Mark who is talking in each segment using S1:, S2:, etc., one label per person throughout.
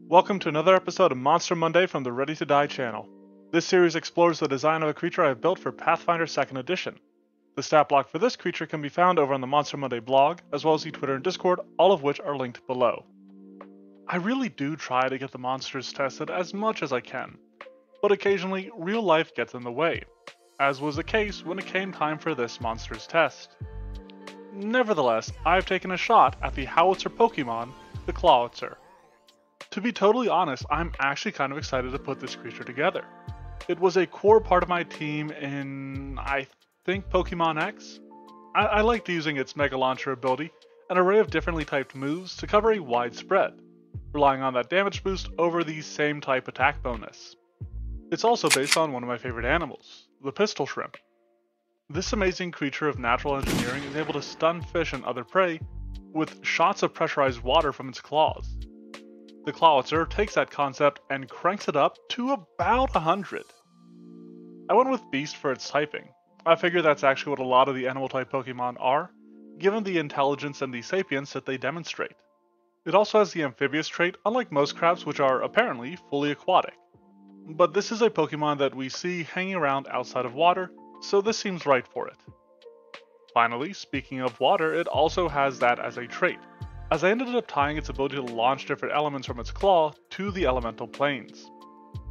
S1: Welcome to another episode of Monster Monday from the Ready to Die channel. This series explores the design of a creature I have built for Pathfinder 2nd Edition. The stat block for this creature can be found over on the Monster Monday blog, as well as the Twitter and Discord, all of which are linked below. I really do try to get the monsters tested as much as I can, but occasionally real life gets in the way, as was the case when it came time for this monsters test. Nevertheless, I've taken a shot at the Howitzer Pokemon, the Clawitzer. To be totally honest, I'm actually kind of excited to put this creature together. It was a core part of my team in, I think, Pokemon X? I liked using its Mega Launcher ability, an array of differently typed moves to cover a wide spread, relying on that damage boost over the same type attack bonus. It's also based on one of my favorite animals, the pistol shrimp. This amazing creature of natural engineering is able to stun fish and other prey with shots of pressurized water from its claws. The Clawitzer takes that concept and cranks it up to about 100. I went with Beast for its typing. I figure that's actually what a lot of the animal type Pokemon are, given the intelligence and the sapience that they demonstrate. It also has the amphibious trait, unlike most crabs which are apparently fully aquatic. But this is a Pokemon that we see hanging around outside of water, so this seems right for it. Finally, speaking of water, it also has that as a trait, as I ended up tying its ability to launch different elements from its claw to the elemental planes.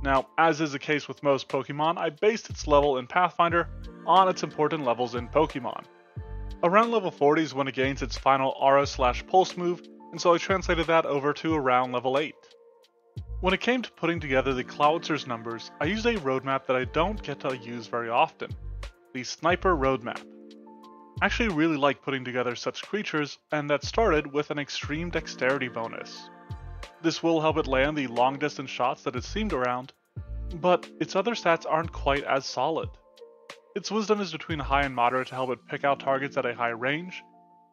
S1: Now, as is the case with most Pokemon, I based its level in Pathfinder on its important levels in Pokemon. Around level 40 is when it gains its final Aura/Pulse move, and so I translated that over to around level 8. When it came to putting together the Clawitzer's numbers, I used a roadmap that I don't get to use very often, the Sniper Roadmap. I actually really like putting together such creatures, and that started with an extreme dexterity bonus. This will help it land the long distance shots that it seemed around, but its other stats aren't quite as solid. Its wisdom is between high and moderate to help it pick out targets at a high range,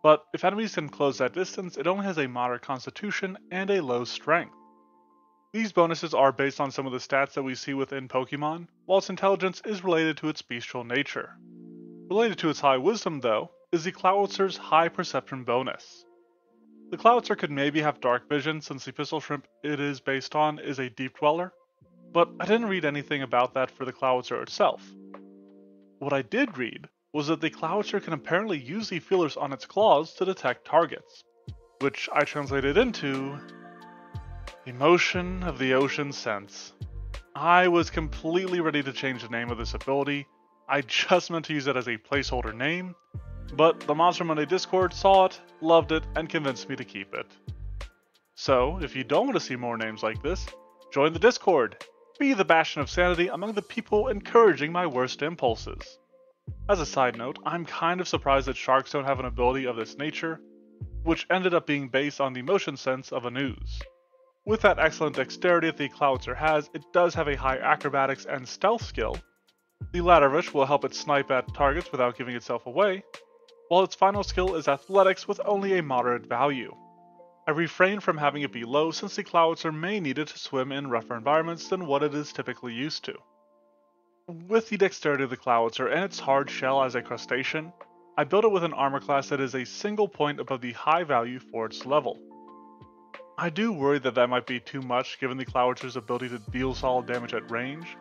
S1: but if enemies can close that distance, it only has a moderate constitution and a low strength. These bonuses are based on some of the stats that we see within Pokemon, while its intelligence is related to its bestial nature. Related to its high wisdom, though, is the Clawitzer's high perception bonus. The Clawitzer could maybe have dark vision since the pistol shrimp it is based on is a deep dweller, but I didn't read anything about that for the Clawitzer itself. What I did read was that the Clawitzer can apparently use the feelers on its claws to detect targets, which I translated into Emotion of the Ocean Sense. I was completely ready to change the name of this ability. I just meant to use it as a placeholder name, but the Monster Monday Discord saw it, loved it, and convinced me to keep it. So, if you don't want to see more names like this, join the Discord! Be the bastion of sanity among the people encouraging my worst impulses. As a side note, I'm kind of surprised that sharks don't have an ability of this nature, which ended up being based on the motion sense of an ooze. With that excellent dexterity that the Clawitzer has, it does have a high acrobatics and stealth skill, the latter of which will help it snipe at targets without giving itself away, while its final skill is athletics with only a moderate value. I refrained from having it be low since the Clawitzer may need it to swim in rougher environments than what it is typically used to. With the dexterity of the Clawitzer and its hard shell as a crustacean, I built it with an armor class that is a single point above the high value for its level. I do worry that might be too much given the Clawitzer's ability to deal solid damage at range,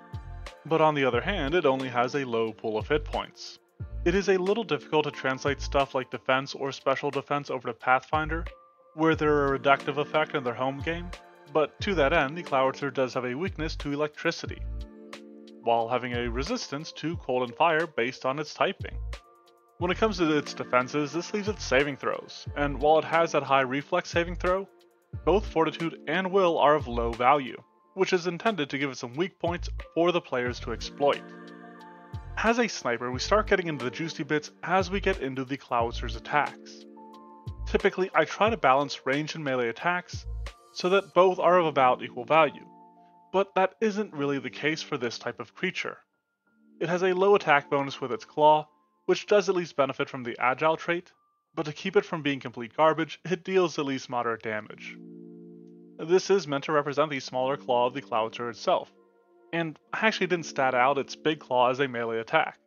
S1: but on the other hand, it only has a low pool of hit points. It is a little difficult to translate stuff like defense or special defense over to Pathfinder, where they're a reductive effect in their home game, but to that end, the Clawitzer does have a weakness to electricity, while having a resistance to cold and fire based on its typing. When it comes to its defenses, this leaves its saving throws, and while it has that high reflex saving throw, both Fortitude and Will are of low value, which is intended to give it some weak points for the players to exploit. As a sniper, we start getting into the juicy bits as we get into the Clawitzer's attacks. Typically, I try to balance range and melee attacks so that both are of about equal value, but that isn't really the case for this type of creature. It has a low attack bonus with its claw, which does at least benefit from the agile trait, but to keep it from being complete garbage, it deals at least moderate damage. This is meant to represent the smaller claw of the Clawitzer itself, and I actually didn't stat out its big claw as a melee attack.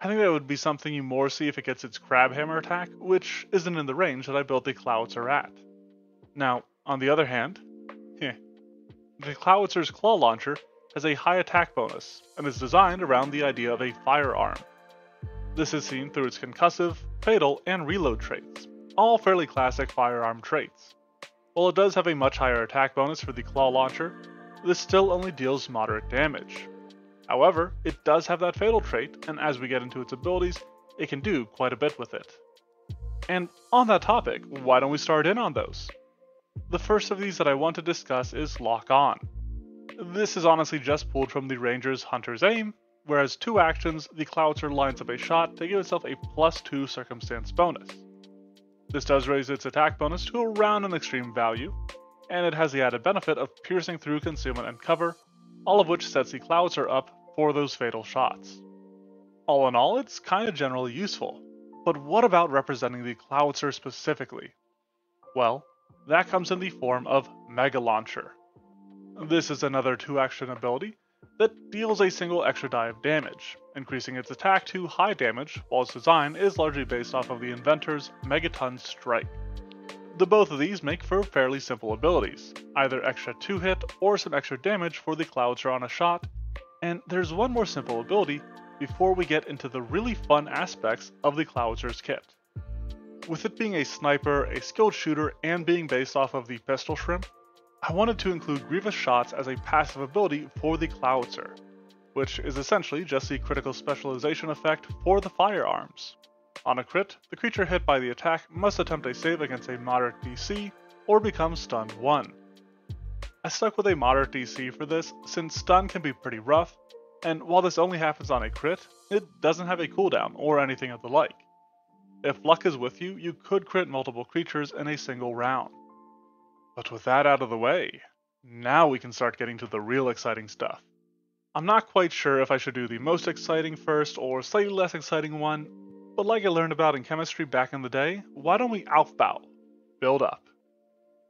S1: I think that would be something you more see if it gets its crab hammer attack, which isn't in the range that I built the Clawitzer at. Now, on the other hand, The Clawitzer's claw launcher has a high attack bonus, and is designed around the idea of a firearm. This is seen through its concussive, fatal, and reload traits, all fairly classic firearm traits. While it does have a much higher attack bonus for the claw launcher, this still only deals moderate damage. However, it does have that fatal trait, and as we get into its abilities, it can do quite a bit with it. And on that topic, why don't we start in on those? The first of these that I want to discuss is Lock On. This is honestly just pulled from the Ranger's Hunter's Aim, whereas 2 actions, the Clawitzer lines up a shot to give itself a +2 circumstance bonus. This does raise its attack bonus to around an extreme value, and it has the added benefit of piercing through concealment and cover, all of which sets the Clawitzer up for those fatal shots. All in all, it's kinda generally useful, but what about representing the Clawitzer specifically? Well, that comes in the form of Mega Launcher. This is another 2-action ability that deals a single extra die of damage, increasing its attack to high damage, while its design is largely based off of the inventor's Megaton Strike. The both of these make for fairly simple abilities, either extra 2-hit or some extra damage for the Clawitzer on a shot, and there's one more simple ability before we get into the really fun aspects of the Clawitzer's kit. With it being a sniper, a skilled shooter, and being based off of the Pistol Shrimp, I wanted to include Grievous Shots as a passive ability for the Clawitzer, which is essentially just the critical specialization effect for the firearms. On a crit, the creature hit by the attack must attempt a save against a moderate DC, or become stunned 1. I stuck with a moderate DC for this since stun can be pretty rough, and while this only happens on a crit, it doesn't have a cooldown or anything of the like. If luck is with you, you could crit multiple creatures in a single round. But with that out of the way, now we can start getting to the real exciting stuff. I'm not quite sure if I should do the most exciting first or slightly less exciting one, but like I learned about in chemistry back in the day, why don't we Aufbau? Build up.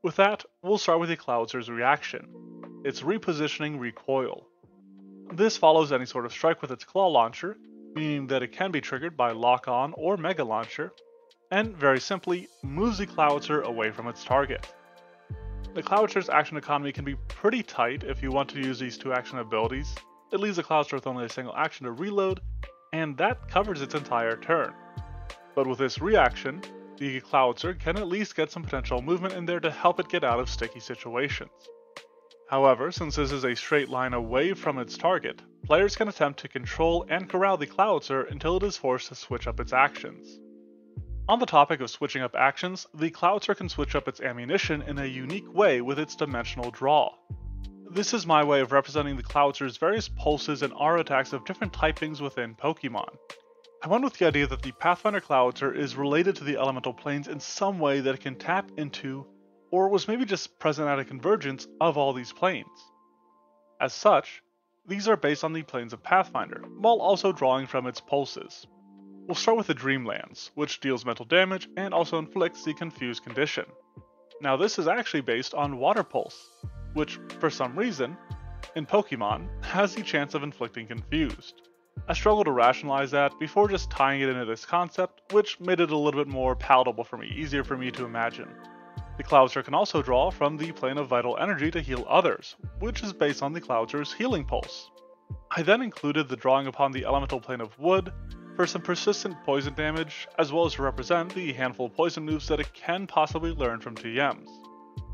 S1: With that, we'll start with the Clawitzer's reaction, its repositioning recoil. This follows any sort of strike with its claw launcher, meaning that it can be triggered by Lock On or Mega Launcher, and very simply, moves the Clawitzer away from its target. The Clawitzer's action economy can be pretty tight if you want to use these 2-action abilities. It leaves the Clawitzer with only a single action to reload, and that covers its entire turn. But with this reaction, the Clawitzer can at least get some potential movement in there to help it get out of sticky situations. However, since this is a straight line away from its target, players can attempt to control and corral the Clawitzer until it is forced to switch up its actions. On the topic of switching up actions, the Clawitzer can switch up its ammunition in a unique way with its dimensional draw. This is my way of representing the Clawitzer's various pulses and aura attacks of different typings within Pokemon. I went with the idea that the Pathfinder Clawitzer is related to the elemental planes in some way that it can tap into, or was maybe just present at a convergence of all these planes. As such, these are based on the planes of Pathfinder, while also drawing from its pulses. We'll start with the Dreamlands, which deals mental damage and also inflicts the Confused condition. Now this is actually based on Water Pulse, which, for some reason, in Pokemon, has the chance of inflicting Confused. I struggled to rationalize that before just tying it into this concept, which made it a little bit more palatable for me, easier for me to imagine. The Clawitzer can also draw from the plane of Vital Energy to heal others, which is based on the Clawitzer's Healing Pulse. I then included the drawing upon the elemental plane of Wood for some persistent poison damage, as well as to represent the handful of poison moves that it can possibly learn from TMs.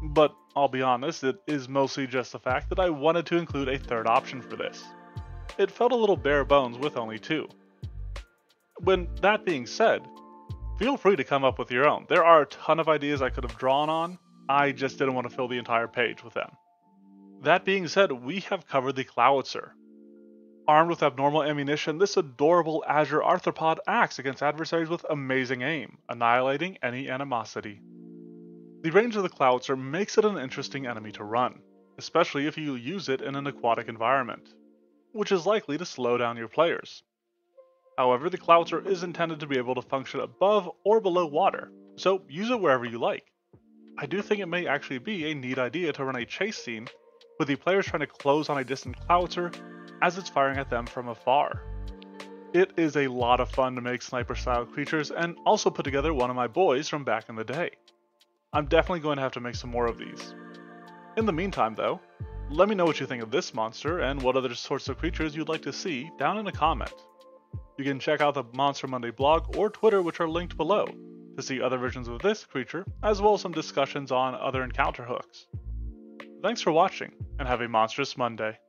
S1: But I'll be honest, it is mostly just the fact that I wanted to include a third option for this. It felt a little bare bones with only 2. When that being said, feel free to come up with your own. There are a ton of ideas I could have drawn on, I just didn't want to fill the entire page with them. That being said, we have covered the Clawitzer. Armed with abnormal ammunition, this adorable azure arthropod acts against adversaries with amazing aim, annihilating any animosity. The range of the Clawitzer makes it an interesting enemy to run, especially if you use it in an aquatic environment, which is likely to slow down your players. However, the Clawitzer is intended to be able to function above or below water, so use it wherever you like. I do think it may actually be a neat idea to run a chase scene with the players trying to close on a distant Clawitzer as it's firing at them from afar. It is a lot of fun to make sniper-style creatures and also put together one of my boys from back in the day. I'm definitely going to have to make some more of these. In the meantime though, Let me know what you think of this monster and what other sorts of creatures you'd like to see down in a comment. You can check out the Monster Monday blog or Twitter, which are linked below, to see other versions of this creature, as well as some discussions on other encounter hooks. Thanks for watching, and have a monstrous Monday.